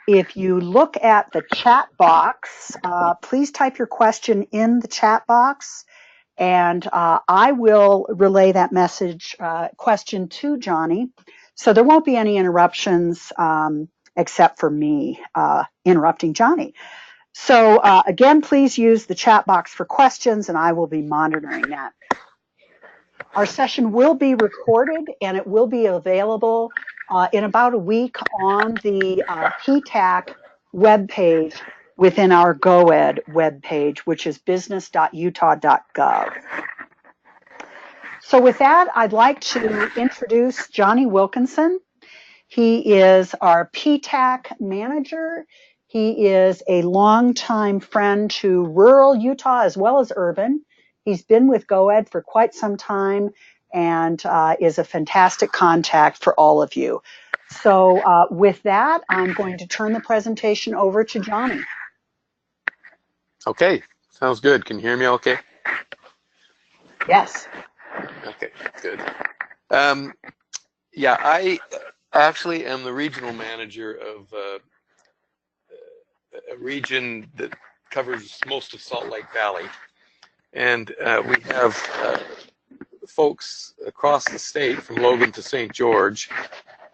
If you look at the chat box, please type your question in the chat box, and I will relay that message question to Johnny. So there won't be any interruptions except for me interrupting Johnny. So again, please use the chat box for questions, and I will be monitoring that. Our session will be recorded, and it will be available in about a week on the PTAC webpage within our GoEd webpage, which is business.utah.gov. So with that, I'd like to introduce Johnny Wilkinson. He is our PTAC manager. He is a longtime friend to rural Utah as well as urban. He's been with GoEd for quite some time and is a fantastic contact for all of you. So with that, I'm going to turn the presentation over to Johnny. Okay, sounds good. Can you hear me okay? Yes. Okay, good. Yeah, I actually am the regional manager of a region that covers most of Salt Lake Valley. And we have folks across the state from Logan to St. George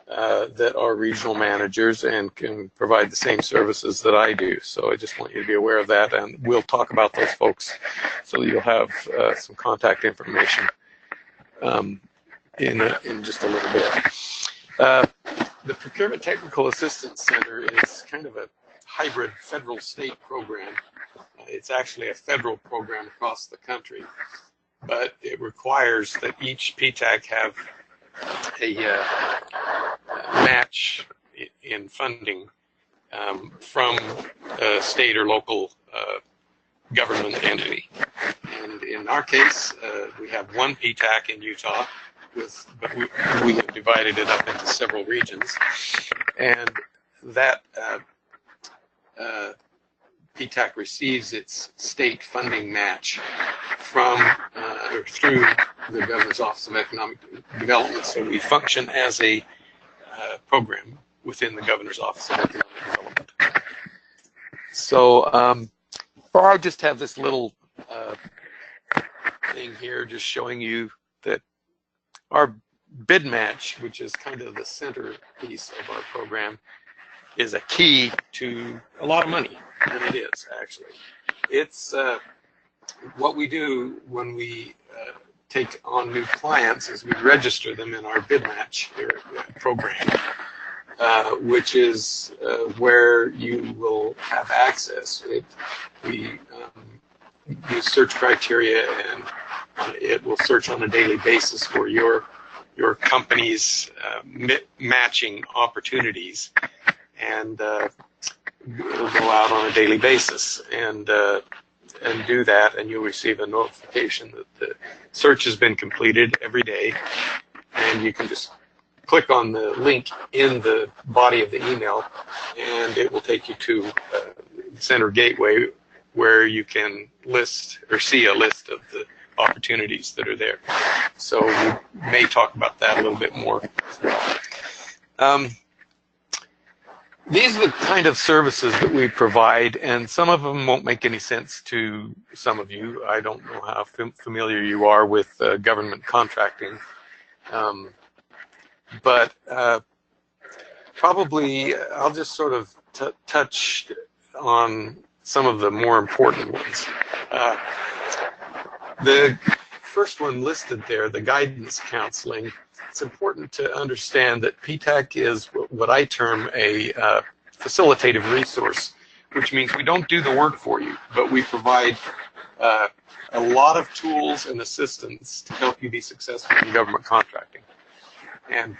that are regional managers and can provide the same services that I do. So I just want you to be aware of that, and we'll talk about those folks so you'll have some contact information in just a little bit. The Procurement Technical Assistance Center is kind of a hybrid federal-state program. It's actually a federal program across the country, but it requires that each PTAC have a match in funding from a state or local government entity. And in our case, we have one PTAC in Utah, but we have divided it up into several regions. And that PTAC receives its state funding match from or through the Governor's Office of Economic Development. So we function as a program within the Governor's Office of Economic Development. So I just have this little thing here just showing you that our bid match, which is kind of the centerpiece of our program, is a key to a lot of money, and it is actually. It's what we do when we take on new clients is we register them in our bid match program, which is where you will have access. We use search criteria, and it will search on a daily basis for your company's matching opportunities, and it'll go out on a daily basis and do that, and you'll receive a notification that the search has been completed every day, and you can just click on the link in the body of the email, and it will take you to the Center Gateway, where you can list or see a list of the opportunities that are there. So we may talk about that a little bit more. These are the kind of services that we provide, and some of them won't make any sense to some of you. I don't know how familiar you are with government contracting, but probably I'll just sort of touch on some of the more important ones. The first one listed there, the guidance counseling, it's important to understand that PTAC is what I term a facilitative resource, which means we don't do the work for you, but we provide a lot of tools and assistance to help you be successful in government contracting. And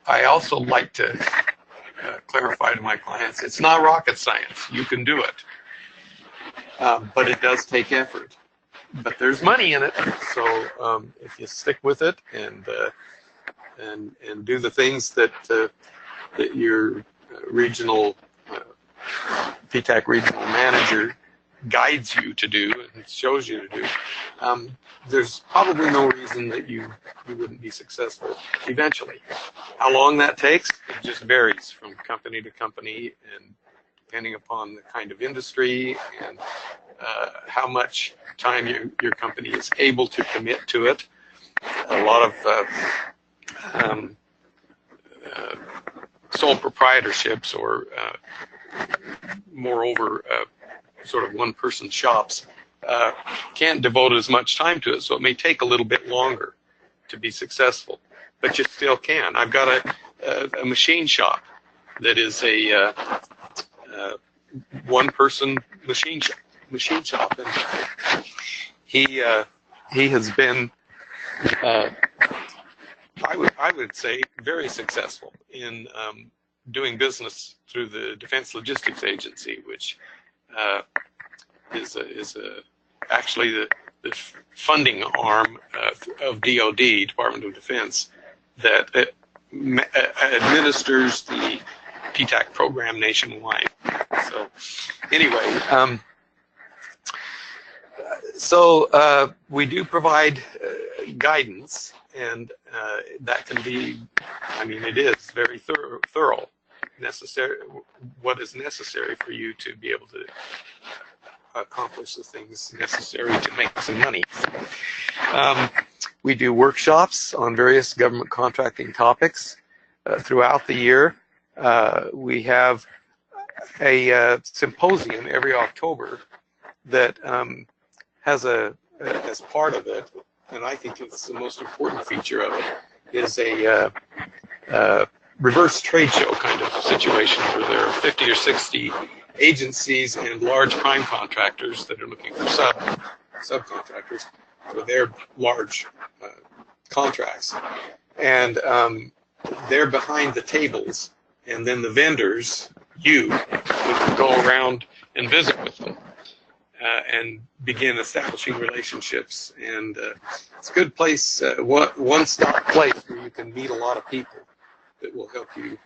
I also like to clarify to my clients, it's not rocket science. You can do it, but it does take effort. But there's money in it, so if you stick with it and do the things that that your regional PTAC regional manager guides you to do and shows you to do, there's probably no reason that you wouldn't be successful eventually. How long that takes, it just varies from company to company, and depending upon the kind of industry and how much time your company is able to commit to it. A lot of sole proprietorships, or moreover, sort of one-person shops, can't devote as much time to it, so it may take a little bit longer to be successful, but you still can. I've got a machine shop that is a one-person machine shop, and he has been, I would say, very successful in doing business through the Defense Logistics Agency, which is actually the funding arm of DoD, Department of Defense, that administers the PTAC program nationwide. So anyway, we do provide guidance, and that can be, I mean, it is very thorough, what is necessary for you to be able to accomplish the things necessary to make some money. We do workshops on various government contracting topics throughout the year. We have a symposium every October that has as part of it, and I think it's the most important feature of it, is a reverse trade show kind of situation where there are 50 or 60 agencies and large prime contractors that are looking for subcontractors for their large contracts. And they're behind the tables, and then the vendors, would go around and visit with them and begin establishing relationships. And it's a good place, one-stop place where you can meet a lot of people that will help you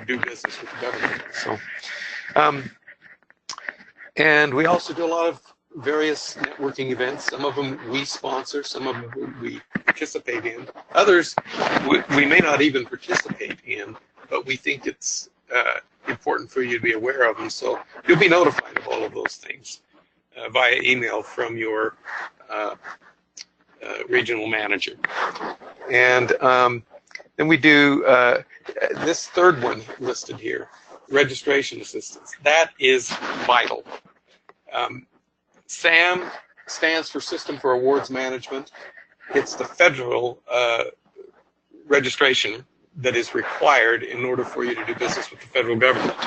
do business with the government. So, and we also do a lot of various networking events. Some of them we sponsor, some of them we participate in. Others we may not even participate in, but we think it's important for you to be aware of them. So you'll be notified of all of those things via email from your regional manager. And then we do this third one listed here, registration assistance. That is vital. SAM stands for System for Awards Management. It's the federal registration that is required in order for you to do business with the federal government.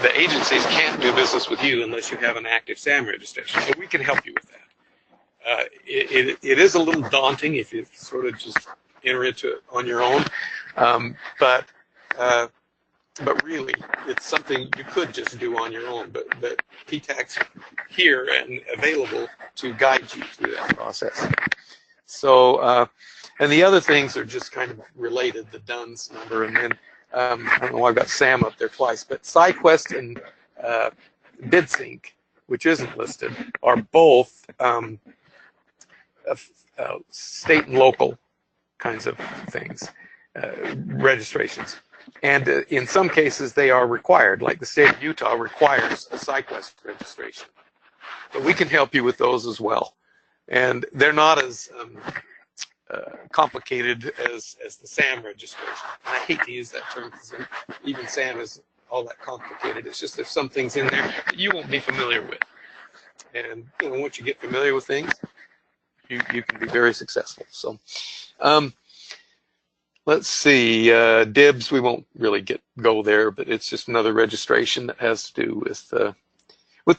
The agencies can't do business with you unless you have an active SAM registration, so we can help you with that. It is a little daunting if you sort of just enter into it on your own, but really, it's something you could just do on your own, but PTAC's here and available to guide you through that process. So, and the other things are just kind of related, the DUNS number, and then, I don't know why I've got SAM up there twice, but SciQuest and BidSync, which isn't listed, are both state and local kinds of things, registrations. And in some cases, they are required, like the state of Utah requires a SciQuest registration. But we can help you with those as well. And they're not as complicated as the SAM registration. And I hate to use that term because even SAM is all that complicated. It's just there's some things in there that you won't be familiar with. And once you get familiar with things, you can be very successful. So let's see, DIBS, we won't really go there, but it's just another registration that has to do with the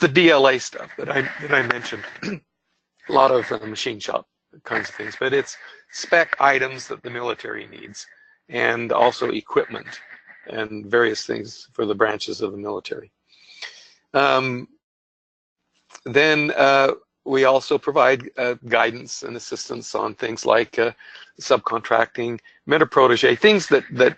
DLA stuff that I mentioned. A lot of machine shop kinds of things, but it's spec items that the military needs, and also equipment and various things for the branches of the military. Then we also provide guidance and assistance on things like subcontracting, mentor-protege, things that the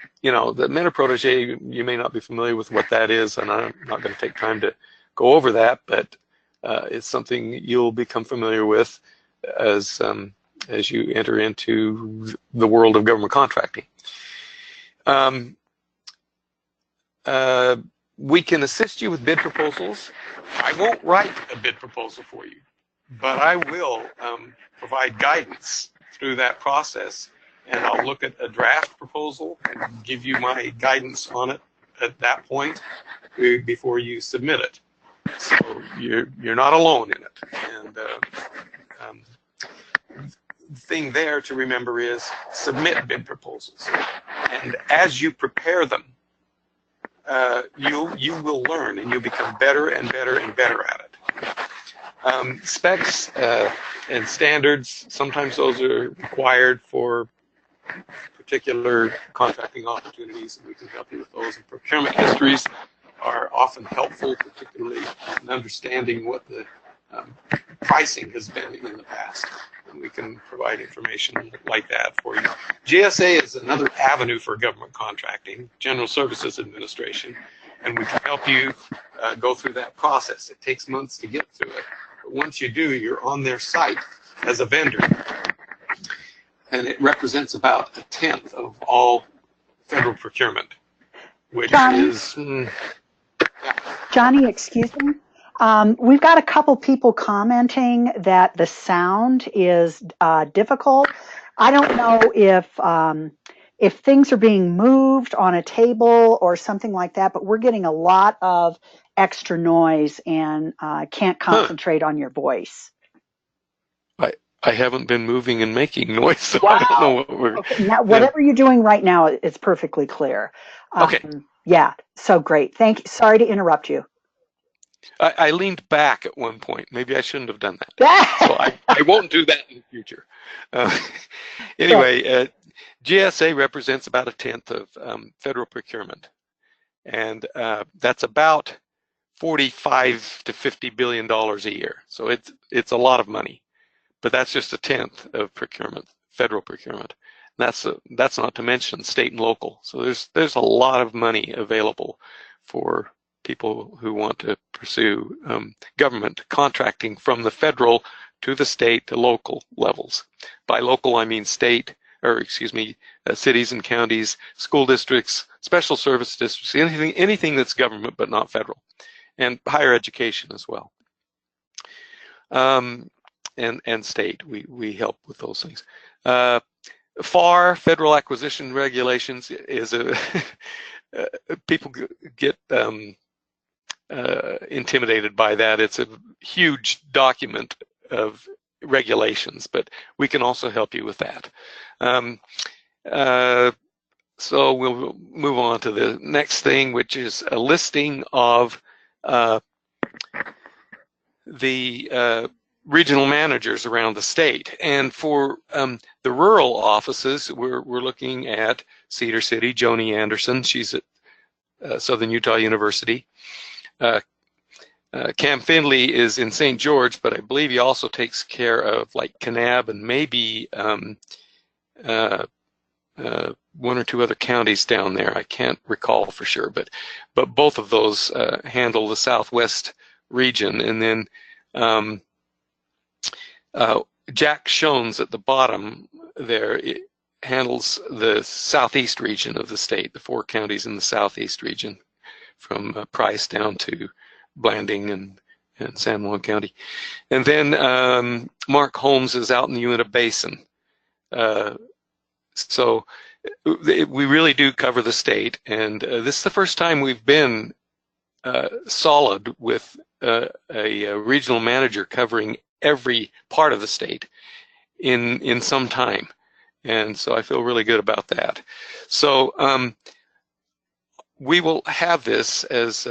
mentor-protege, you may not be familiar with what that is, and I'm not going to take time to go over that, but it's something you'll become familiar with as you enter into the world of government contracting. We can assist you with bid proposals. I won't write a bid proposal for you, but I will provide guidance through that process, and I'll look at a draft proposal and give you my guidance on it at that point before you submit it. So you're not alone in it. And the thing there to remember is submit bid proposals, and as you prepare them, you will learn, and you'll become better and better and better at it. Specs and standards, sometimes those are required for particular contracting opportunities, and we can help you with those. And procurement histories are often helpful, particularly in understanding what the pricing has been in the past. And we can provide information like that for you. GSA is another avenue for government contracting, General Services Administration, and we can help you go through that process. It takes months to get through it, but once you do, you're on their site as a vendor, and it represents about 1/10 of all federal procurement, which is... Johnny, excuse me. We've got a couple people commenting that the sound is difficult. I don't know if things are being moved on a table or something like that, but we're getting a lot of extra noise and can't concentrate on your voice. I haven't been moving and making noise, so wow. I don't know what we're... Okay. Now, whatever you're doing right now, it's perfectly clear. Okay. Yeah, so great. Thank you. Sorry to interrupt you. I leaned back at one point. Maybe I shouldn't have done that. So I won't do that in the future. Anyway, GSA represents about 1/10 of federal procurement. And that's about $45 to $50 billion a year. So it's a lot of money. But that's just 1/10 of procurement, federal procurement. And that's not to mention state and local. So there's a lot of money available for people who want to pursue government contracting from the federal to the state to local levels. By local, I mean state, or excuse me, cities and counties, school districts, special service districts, anything that's government but not federal, and higher education as well. And state, we help with those things. FAR, Federal Acquisition Regulations, is people get intimidated by that. It's a huge document of regulations, but we can also help you with that. So we'll move on to the next thing, which is a listing of the regional managers around the state. And for the rural offices, we're looking at Cedar City, Joni Anderson. She's at Southern Utah University. Cam Findley is in St. George, but I believe he also takes care of like Kanab and maybe one or two other counties down there. I can't recall for sure, but both of those handle the Southwest region. And then Jack Shones at the bottom there handles the Southeast region of the state, the 4 counties in the Southeast region, from Price down to Blanding and San Juan County. And then Mark Holmes is out in the Uinta Basin. So we really do cover the state, and this is the first time we've been solid with a regional manager covering every part of the state in some time, and so I feel really good about that. So we will have this, as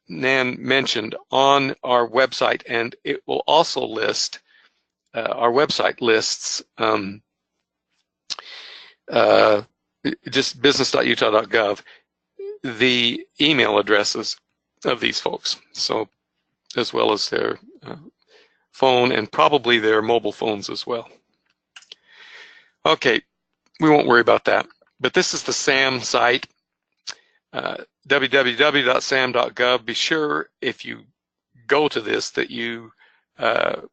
Nan mentioned, on our website, and it will also list, our website lists just business.utah.gov, the email addresses of these folks, so as well as their phone and probably their mobile phones as well. Okay, we won't worry about that. But this is the SAM site, www.sam.gov. Be sure if you go to this that you put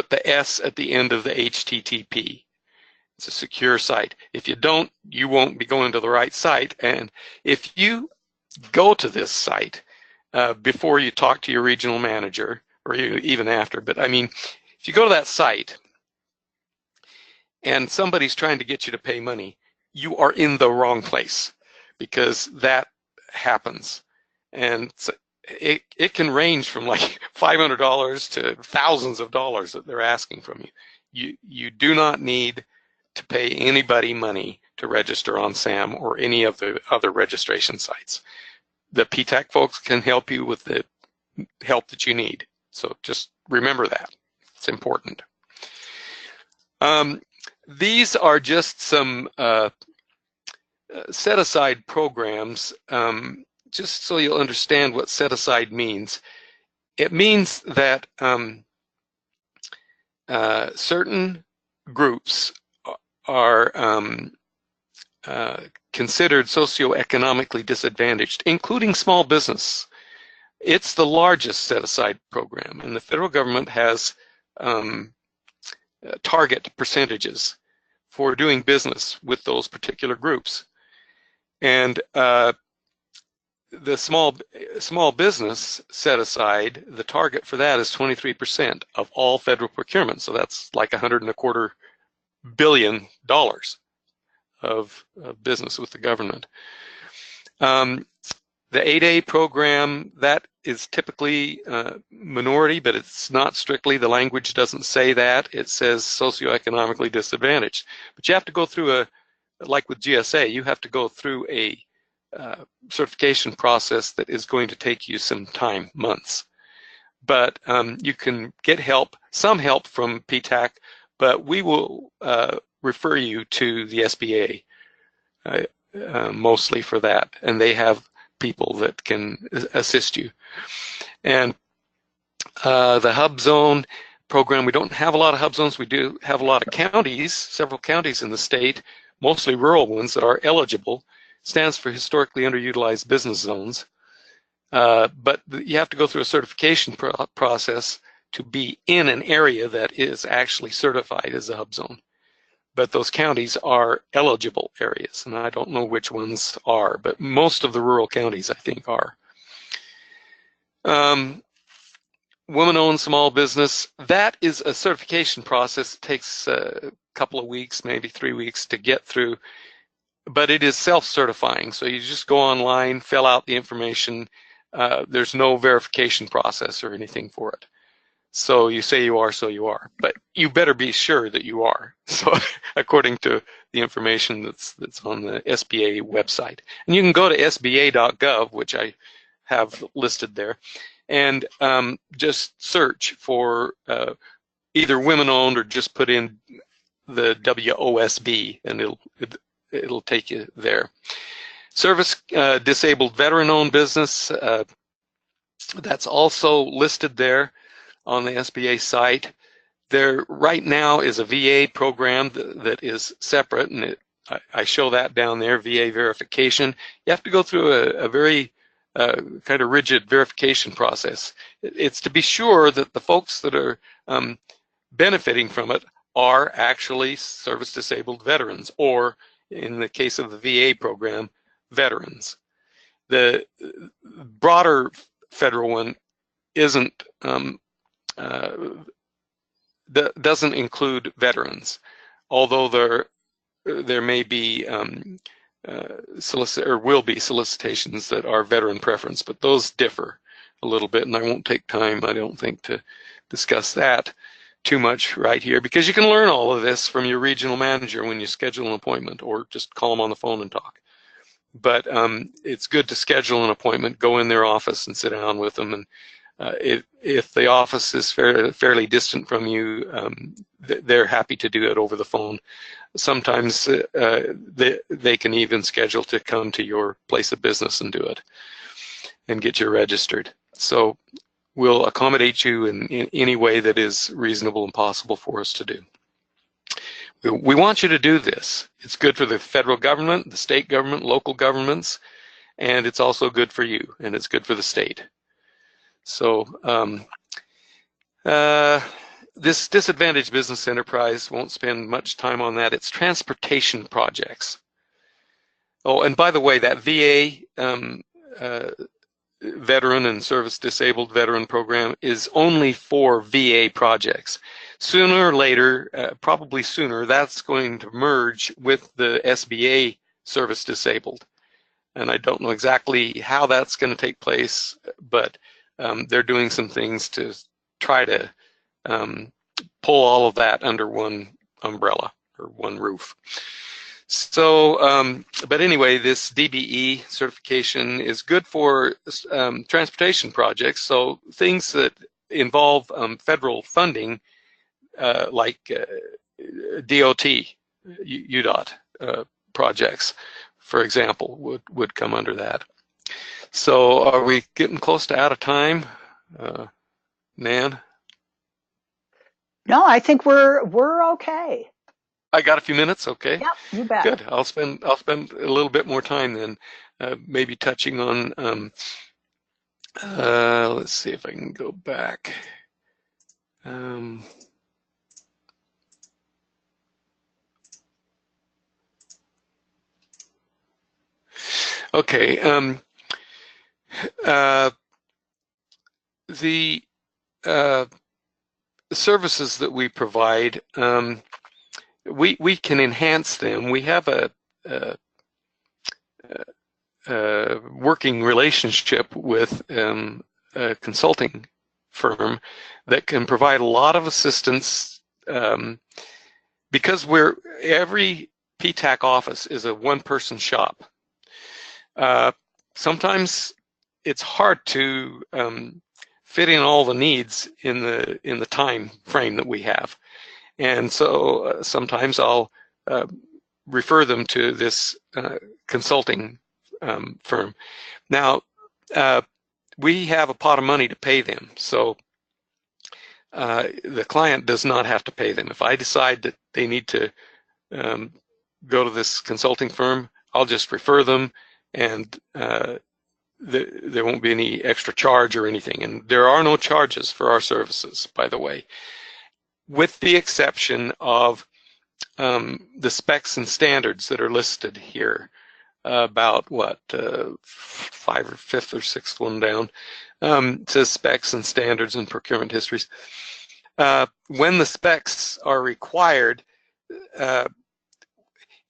the S at the end of the HTTP. It's a secure site. If you don't, you won't be going to the right site. And if you go to this site before you talk to your regional manager, or even after, but I mean, if you go to that site and somebody's trying to get you to pay money, you are in the wrong place, because that happens. And it can range from like $500 to thousands of dollars that they're asking from you. You do not need to pay anybody money to register on SAM or any of the other registration sites. The PTAC folks can help you with the help that you need. So just remember that. It's important. These are just some set-aside programs, just so you'll understand what set-aside means. It means that certain groups are considered socioeconomically disadvantaged, including small business. It's the largest set-aside program, and the federal government has target percentages for doing business with those particular groups. And the small business set-aside, the target for that is 23% of all federal procurement. So that's like $125 billion of business with the government. The 8A program, that is typically minority, but it's not strictly. The language doesn't say that. It says socioeconomically disadvantaged. But you have to go through like with GSA, you have to go through a certification process that is going to take you some time, months. But you can get help, some help from PTAC, but we will refer you to the SBA mostly for that, and they have people that can assist you. And the hub zone program, we don't have a lot of hub zones. We do have a lot of counties, several counties in the state, mostly rural ones that are eligible. Stands for historically underutilized business zones. But you have to go through a certification process to be in an area that is actually certified as a hub zone. But those counties are eligible areas, and I don't know which ones are, but most of the rural counties, I think, are. Woman-owned small business, that is a certification process. It takes a couple of weeks, maybe 3 weeks to get through, but it is self-certifying. So you just go online, fill out the information. There's no verification process or anything for it. So you say you are, so you are, but you better be sure that you are. So according to the information that's on the SBA website. And you can go to sba.gov, which I have listed there, and just search for either women-owned or just put in the WOSB, and it'll take you there. Service disabled veteran-owned business, that's also listed there on the SBA site. There right now is a VA program that is separate, and I show that down there, VA verification. You have to go through a very kind of rigid verification process. It's to be sure that the folks that are benefiting from it are actually service disabled veterans, or in the case of the VA program, veterans. The broader federal one isn't doesn't include veterans, although there may be will be solicitations that are veteran preference, but those differ a little bit, and I won't take time, I don't think, to discuss that too much right here, because you can learn all of this from your regional manager when you schedule an appointment, or just call them on the phone and talk. But it's good to schedule an appointment, go in their office and sit down with them, and if the office is fairly distant from you, they're happy to do it over the phone. Sometimes they can even schedule to come to your place of business and do it and get you registered. So we'll accommodate you in any way that is reasonable and possible for us to do. We want you to do this. It's good for the federal government, the state government, local governments, and it's also good for you, and it's good for the state. So this disadvantaged business enterprise won't spend much time on that. It's transportation projects. Oh, and by the way, that VA veteran and service disabled veteran program is only for VA projects. Sooner or later, probably sooner, that's going to merge with the SBA service disabled. And I don't know exactly how that's going to take place, but they're doing some things to try to pull all of that under one umbrella or one roof. So, but anyway, this DBE certification is good for transportation projects. So things that involve federal funding, like DOT, UDOT projects, for example, would come under that. So are we getting close to out of time, Nan? No, I think we're okay. I got a few minutes, okay? Yep, you bet. Good. I'll spend a little bit more time then, maybe touching on. Let's see if I can go back. Okay. The services that we provide. We can enhance them. We have a working relationship with a consulting firm that can provide a lot of assistance because every PTAC office is a one-person shop. Sometimes it's hard to fit in all the needs in the time frame that we have. And so sometimes I'll refer them to this consulting firm. Now, we have a pot of money to pay them, so the client does not have to pay them. If I decide that they need to go to this consulting firm, I'll just refer them, and there won't be any extra charge or anything. And there are no charges for our services, by the way, with the exception of the specs and standards that are listed here, about what, fifth or sixth one down. It says specs and standards and procurement histories. When the specs are required,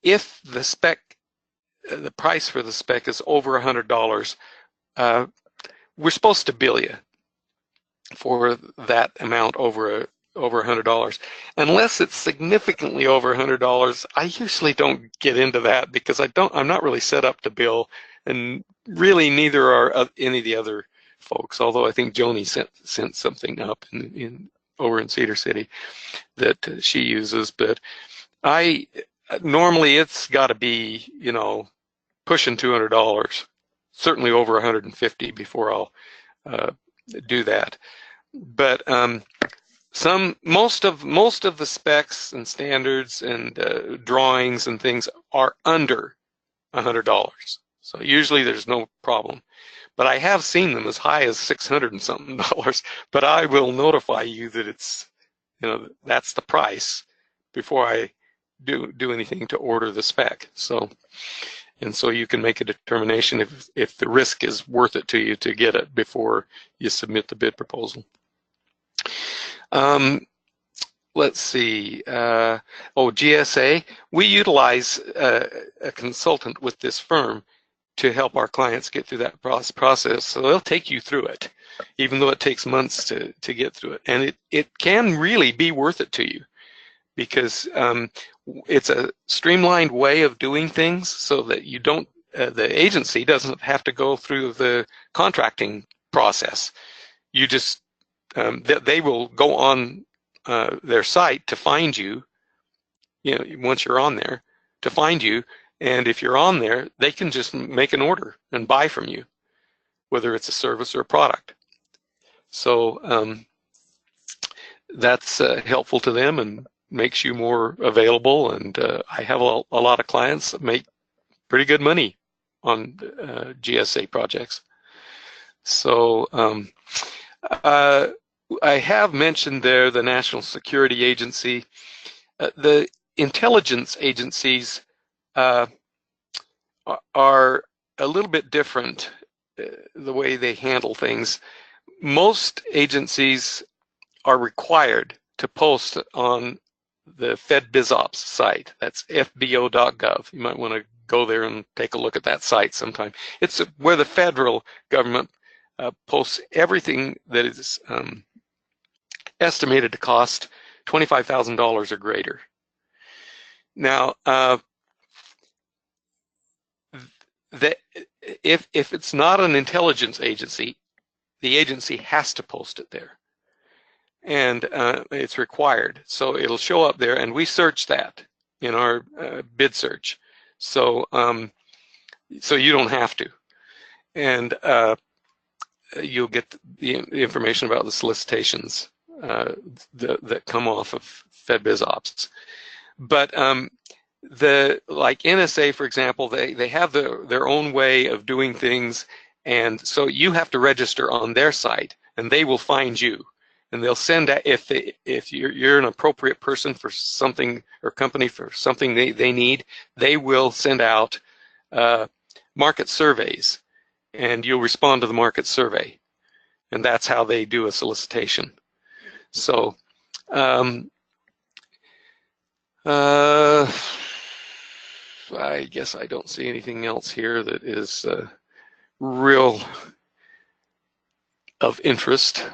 if the price for the spec is over $100, we're supposed to bill you for that amount over $100. Unless it's significantly over $100, I usually don't get into that because I'm not really set up to bill, and really neither are any of the other folks. Although I think Joni sent something up over in Cedar City that she uses, but normally it's got to be pushing $200, certainly over 150 before I'll do that. But most of the specs and standards and drawings and things are under $100. So usually there's no problem. But I have seen them as high as $600 and something. But I will notify you that it's, that's the price before I do anything to order the spec. So you can make a determination if the risk is worth it to you to get it before you submit the bid proposal. Let's see. GSA. We utilize a consultant with this firm to help our clients get through that process. So they'll take you through it, even though it takes months to get through it. And it can really be worth it to you because it's a streamlined way of doing things so that you don't, the agency doesn't have to go through the contracting process. You just, they will go on their site to find you, once you're on there, to find you. And if you're on there, they can just make an order and buy from you, whether it's a service or a product. So that's helpful to them and makes you more available. And I have a lot of clients that make pretty good money on GSA projects. So I have mentioned there the National Security Agency. The intelligence agencies are a little bit different, the way they handle things. Most agencies are required to post on the FedBizOps site. That's fbo.gov. You might want to go there and take a look at that site sometime. It's where the federal government posts everything that is estimated to cost $25,000 or greater. Now, if it's not an intelligence agency, the agency has to post it there. And it's required. So it'll show up there, and we search that in our bid search. So so you don't have to. And you'll get the information about the solicitations that come off of FedBizOps. But like NSA, for example, they have their own way of doing things, and so you have to register on their site, and they will find you. And they'll send out, if you're an appropriate person for something, or company for something they need, they will send out market surveys, and you'll respond to the market survey. And that's how they do a solicitation. So I guess I don't see anything else here that is real of interest.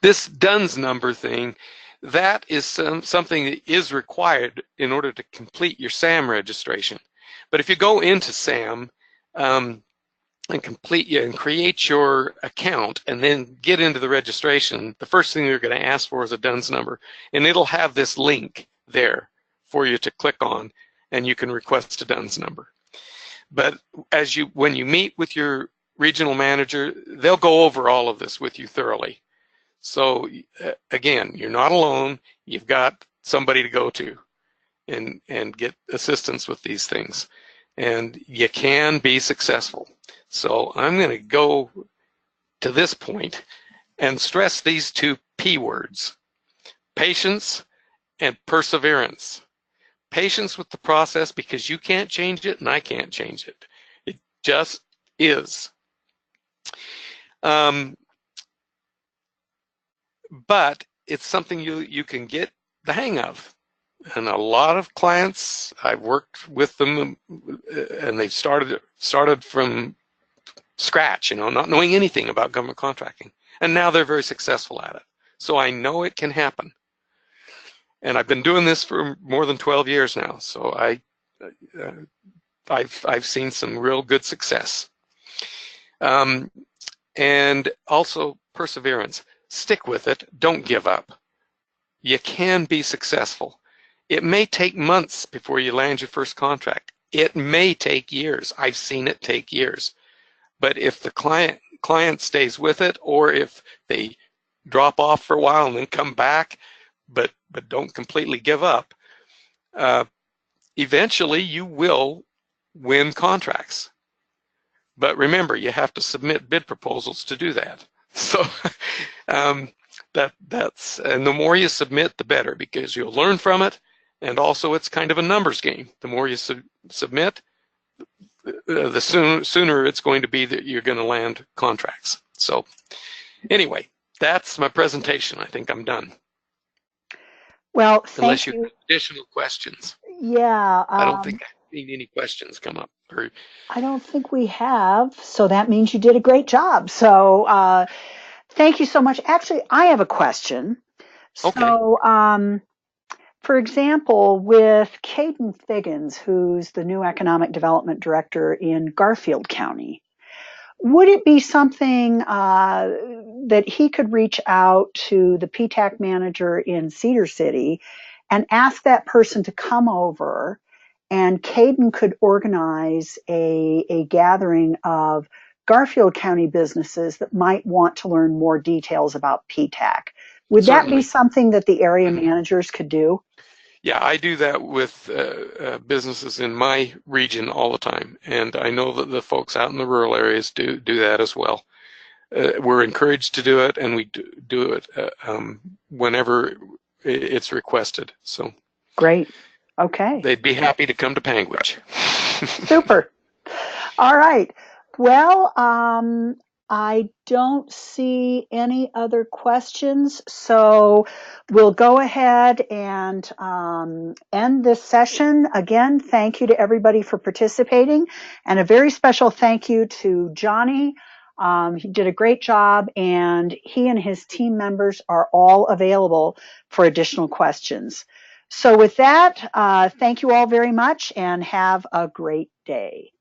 This DUNS number thing, that is something that is required in order to complete your SAM registration. But if you go into SAM and create your account and then get into the registration, the first thing they're going to ask for is a DUNS number, and it'll have this link there for you to click on, and you can request a DUNS number. But when you meet with your regional manager, they'll go over all of this with you thoroughly. So again, you're not alone. You've got somebody to go to and get assistance with these things, and you can be successful. So I'm going to go to this point and stress these two P words: patience and perseverance. Patience with the process, because you can't change it and I can't change it. It just is. But it's something you can get the hang of. And a lot of clients, I've worked with them, and they've started from scratch, not knowing anything about government contracting. And now they're very successful at it. So I know it can happen. And I've been doing this for more than 12 years now. So I've seen some real good success. And also perseverance. Stick with it. Don't give up. You can be successful. It may take months before you land your first contract. It may take years. I've seen it take years. But if the client stays with it, or if they drop off for a while and then come back, but don't completely give up, eventually you will win contracts. But remember, you have to submit bid proposals to do that. So that's and the more you submit, the better, because you'll learn from it, and also it's kind of a numbers game. The more you submit, the sooner it's going to be that you're going to land contracts. So anyway, that's my presentation. I think I'm done. Well, unless you have additional questions. Yeah. I don't think I've seen any questions come up. I don't think we have. So that means you did a great job. So thank you so much. Actually, I have a question. Okay. So, for example, with Caden Figgins, who's the new Economic Development Director in Garfield County, would it be something that he could reach out to the PTAC manager in Cedar City and ask that person to come over, and Caden could organize a gathering of Garfield County businesses that might want to learn more details about PTAC. Would that be Certainly. something that the area managers could do? Yeah, I do that with businesses in my region all the time, and I know that the folks out in the rural areas do that as well. We're encouraged to do it, and we do it whenever it's requested. So Great. Okay. they'd be happy to come to Panguitch. Super. All right. Well, I don't see any other questions, so we'll go ahead and end this session. Again, thank you to everybody for participating, and a very special thank you to Johnny. He did a great job, and he and his team members are all available for additional questions. So with that, thank you all very much, and have a great day.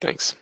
Thanks.